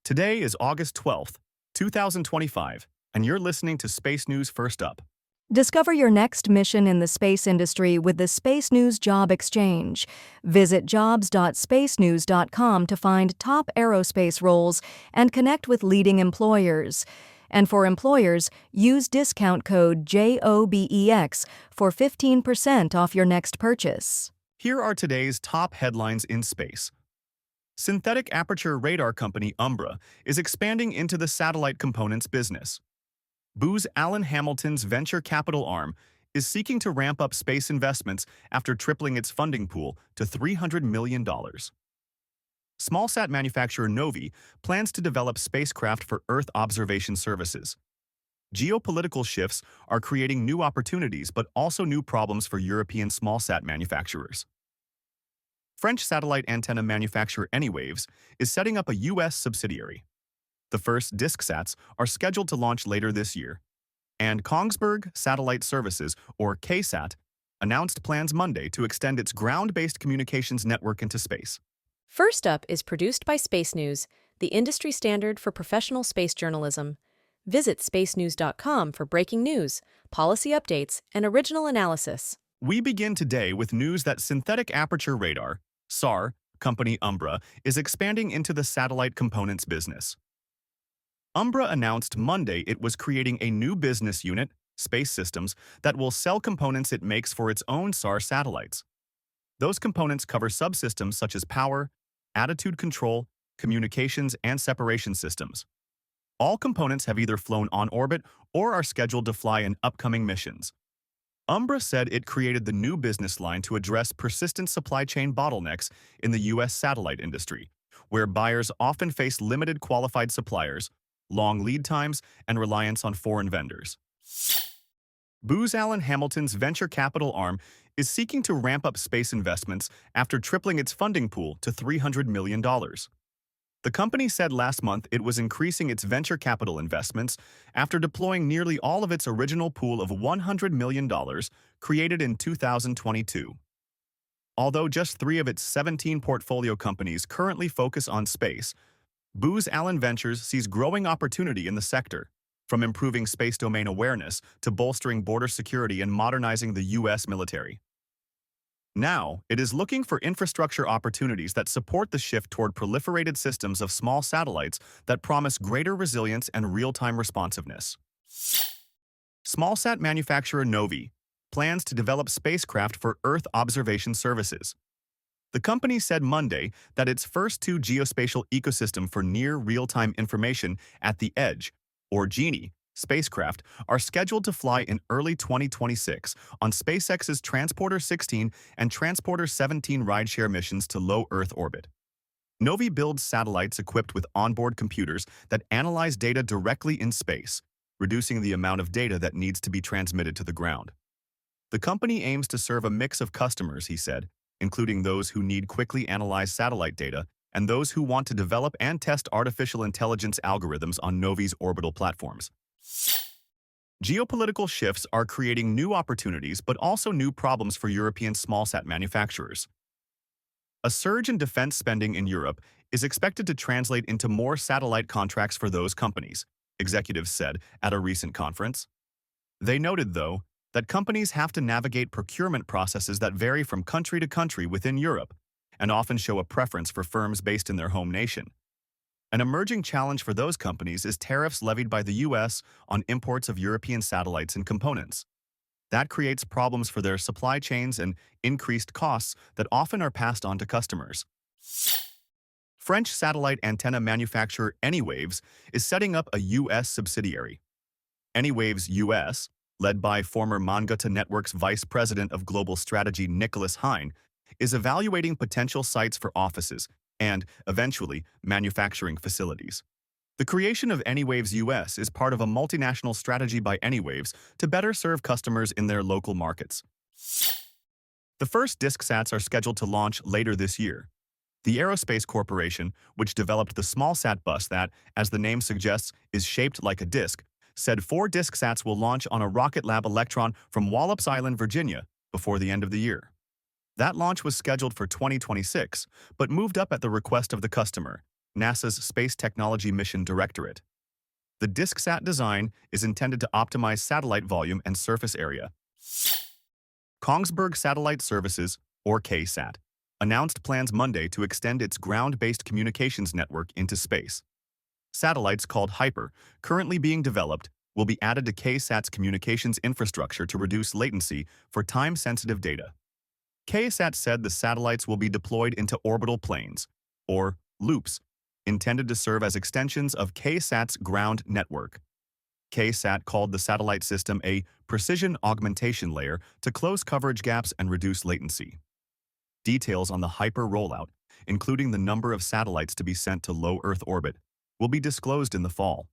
Today is August 12th, 2025, and you're listening to Space News First Up. Discover your next mission in the space industry with the Space News Job Exchange. Visit jobs.spacenews.com to find top aerospace roles and connect with leading employers. And for employers, use discount code JOBEX for 15% off your next purchase. Here are today's top headlines in space. Synthetic aperture radar company Umbra is expanding into the satellite components business. Booz Allen Hamilton's venture capital arm is seeking to ramp up space investments after tripling its funding pool to $300 million. Smallsat manufacturer NOVI plans to develop spacecraft for Earth observation services. Geopolitical shifts are creating new opportunities but also new problems for European smallsat manufacturers. French satellite antenna manufacturer Anywaves is setting up a U.S. subsidiary. The first DiskSats are scheduled to launch later this year. And Kongsberg Satellite Services, or KSAT, announced plans Monday to extend its ground-based communications network into space. First Up is produced by Space News, the industry standard for professional space journalism. Visit spacenews.com for breaking news, policy updates, and original analysis. We begin today with news that synthetic aperture radar, SAR, company Umbra, is expanding into the satellite components business. Umbra announced Monday it was creating a new business unit, Space Systems, that will sell components it makes for its own SAR satellites. Those components cover subsystems such as power, attitude control, communications, and separation systems. All components have either flown on orbit or are scheduled to fly in upcoming missions. Umbra said it created the new business line to address persistent supply chain bottlenecks in the U.S. satellite industry, where buyers often face limited qualified suppliers, long lead times, and reliance on foreign vendors. Booz Allen Hamilton's venture capital arm is seeking to ramp up space investments after tripling its funding pool to $300 million. The company said last month it was increasing its venture capital investments after deploying nearly all of its original pool of $100 million created in 2022. Although just 3 of its 17 portfolio companies currently focus on space, Booz Allen Ventures sees growing opportunity in the sector, from improving space domain awareness to bolstering border security and modernizing the U.S. military. Now, it is looking for infrastructure opportunities that support the shift toward proliferated systems of small satellites that promise greater resilience and real-time responsiveness. Smallsat manufacturer NOVI plans to develop spacecraft for Earth observation services. The company said Monday that its first 2 geospatial ecosystem for near real-time information at the edge, or GENI, spacecraft are scheduled to fly in early 2026 on SpaceX's Transporter 16 and Transporter 17 rideshare missions to low Earth orbit. NOVI builds satellites equipped with onboard computers that analyze data directly in space, reducing the amount of data that needs to be transmitted to the ground. The company aims to serve a mix of customers, he said, including those who need quickly analyzed satellite data and those who want to develop and test artificial intelligence algorithms on NOVI's orbital platforms. Geopolitical shifts are creating new opportunities but also new problems for European smallsat manufacturers. A surge in defense spending in Europe is expected to translate into more satellite contracts for those companies, executives said at a recent conference. They noted, though, that companies have to navigate procurement processes that vary from country to country within Europe and often show a preference for firms based in their home nation. An emerging challenge for those companies is tariffs levied by the U.S. on imports of European satellites and components. That creates problems for their supply chains and increased costs that often are passed on to customers. French satellite antenna manufacturer Anywaves is setting up a U.S. subsidiary. Anywaves US, led by former Mangata Network's Vice President of Global Strategy Nicholas Hine, is evaluating potential sites for offices and, eventually, manufacturing facilities. The creation of Anywaves US is part of a multinational strategy by Anywaves to better serve customers in their local markets. The first DiskSats are scheduled to launch later this year. The Aerospace Corporation, which developed the Smallsat bus that, as the name suggests, is shaped like a disk, said 4 DiskSats will launch on a Rocket Lab Electron from Wallops Island, Virginia, before the end of the year. That launch was scheduled for 2026, but moved up at the request of the customer, NASA's Space Technology Mission Directorate. The DiskSat design is intended to optimize satellite volume and surface area. Kongsberg Satellite Services, or KSAT, announced plans Monday to extend its ground-based communications network into space. Satellites called Kuiper, currently being developed, will be added to KSAT's communications infrastructure to reduce latency for time-sensitive data. KSAT said the satellites will be deployed into orbital planes, or loops, intended to serve as extensions of KSAT's ground network. KSAT called the satellite system a precision augmentation layer to close coverage gaps and reduce latency. Details on the Kuiper rollout, including the number of satellites to be sent to low Earth orbit, will be disclosed in the fall.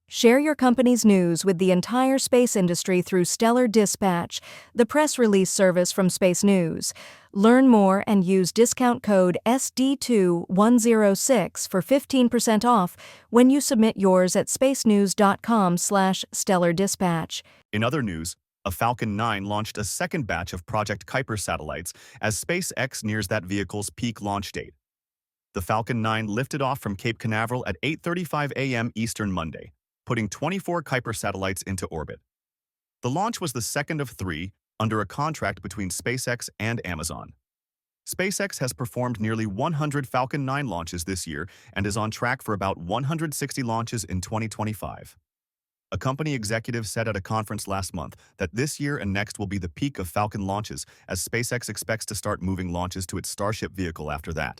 Share your company's news with the entire space industry through Stellar Dispatch, the press release service from Space News. Learn more and use discount code SD2106 for 15% off when you submit yours at spacenews.com/stellardispatch. In other news, a Falcon 9 launched a second batch of Project Kuiper satellites as SpaceX nears that vehicle's peak launch date. The Falcon 9 lifted off from Cape Canaveral at 8:35 a.m. Eastern Monday, putting 24 Kuiper satellites into orbit. The launch was the second of 3 under a contract between SpaceX and Amazon. SpaceX has performed nearly 100 Falcon 9 launches this year and is on track for about 160 launches in 2025. A company executive said at a conference last month that this year and next will be the peak of Falcon launches, as SpaceX expects to start moving launches to its Starship vehicle after that.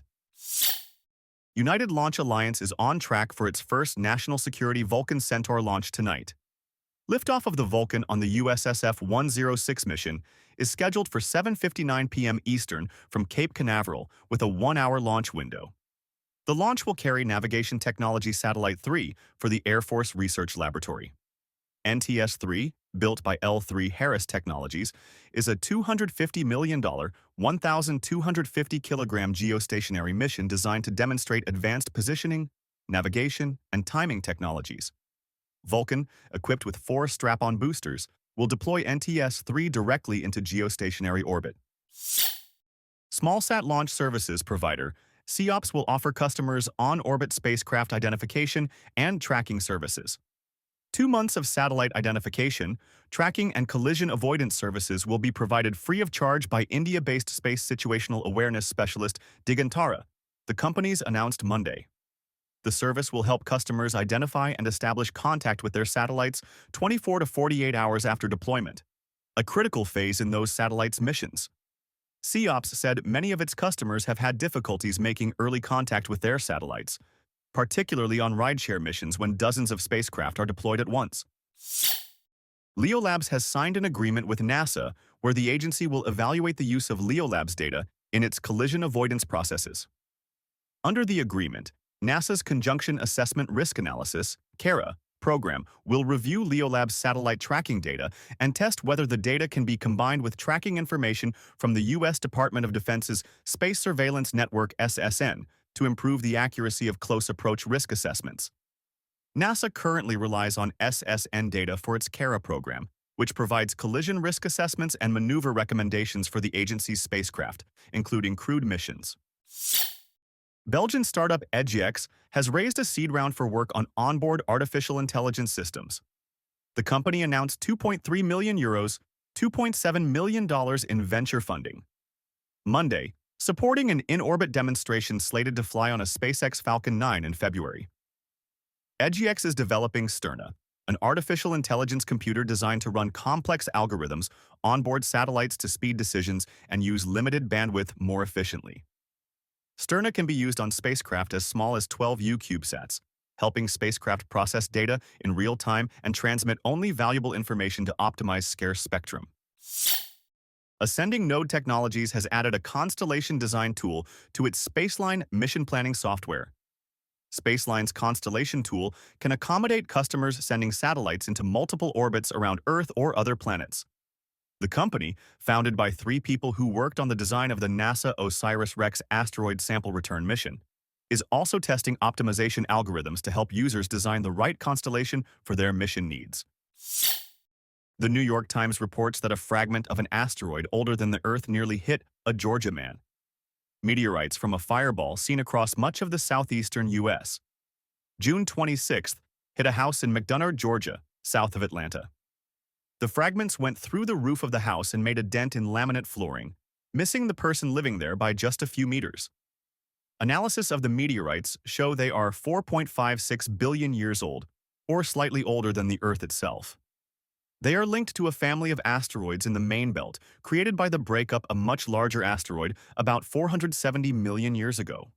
United Launch Alliance is on track for its first national security Vulcan Centaur launch tonight. Liftoff of the Vulcan on the USSF 106 mission is scheduled for 7:59 p.m. Eastern from Cape Canaveral with a 1-hour launch window. The launch will carry Navigation Technology Satellite 3 for the Air Force Research Laboratory. NTS-3, built by L3 Harris Technologies, is a $250 million, 1,250-kilogram geostationary mission designed to demonstrate advanced positioning, navigation, and timing technologies. Vulcan, equipped with 4 strap-on boosters, will deploy NTS-3 directly into geostationary orbit. Smallsat launch services provider SEOPS will offer customers on-orbit spacecraft identification and tracking services. 2 months of satellite identification, tracking, and collision avoidance services will be provided free of charge by India-based space situational awareness specialist Digantara, the company's announced Monday. The service will help customers identify and establish contact with their satellites 24 to 48 hours after deployment, a critical phase in those satellites' missions. SEOPS said many of its customers have had difficulties making early contact with their satellites, particularly on rideshare missions when dozens of spacecraft are deployed at once. Leo Labs has signed an agreement with NASA where the agency will evaluate the use of Leo Labs data in its collision avoidance processes. Under the agreement, NASA's Conjunction Assessment Risk Analysis (CARA) program will review Leo Labs' satellite tracking data and test whether the data can be combined with tracking information from the U.S. Department of Defense's Space Surveillance Network (SSN) to improve the accuracy of close approach risk assessments. NASA currently relies on SSN data for its CARA program, which provides collision risk assessments and maneuver recommendations for the agency's spacecraft, including crewed missions. Belgian startup EdgeX has raised a seed round for work on onboard artificial intelligence systems. The company announced €2.3 million, $2.7 million in venture funding Monday, supporting an in-orbit demonstration slated to fly on a SpaceX Falcon 9 in February. EdgeX is developing Sterna, an artificial intelligence computer designed to run complex algorithms onboard satellites to speed decisions and use limited bandwidth more efficiently. Sterna can be used on spacecraft as small as 12U CubeSats, helping spacecraft process data in real time and transmit only valuable information to optimize scarce spectrum. Ascending Node Technologies has added a constellation design tool to its Spaceline mission planning software. Spaceline's constellation tool can accommodate customers sending satellites into multiple orbits around Earth or other planets. The company, founded by 3 people who worked on the design of the NASA OSIRIS-REx asteroid sample return mission, is also testing optimization algorithms to help users design the right constellation for their mission needs. The New York Times reports that a fragment of an asteroid older than the Earth nearly hit a Georgia man. meteorites from a fireball seen across much of the southeastern U.S. June 26th hit a house in McDonough, Georgia, south of Atlanta. The fragments went through the roof of the house and made a dent in laminate flooring, missing the person living there by just a few meters. Analysis of the meteorites show they are 4.56 billion years old, or slightly older than the Earth itself. They are linked to a family of asteroids in the main belt, created by the breakup of a much larger asteroid about 470 million years ago.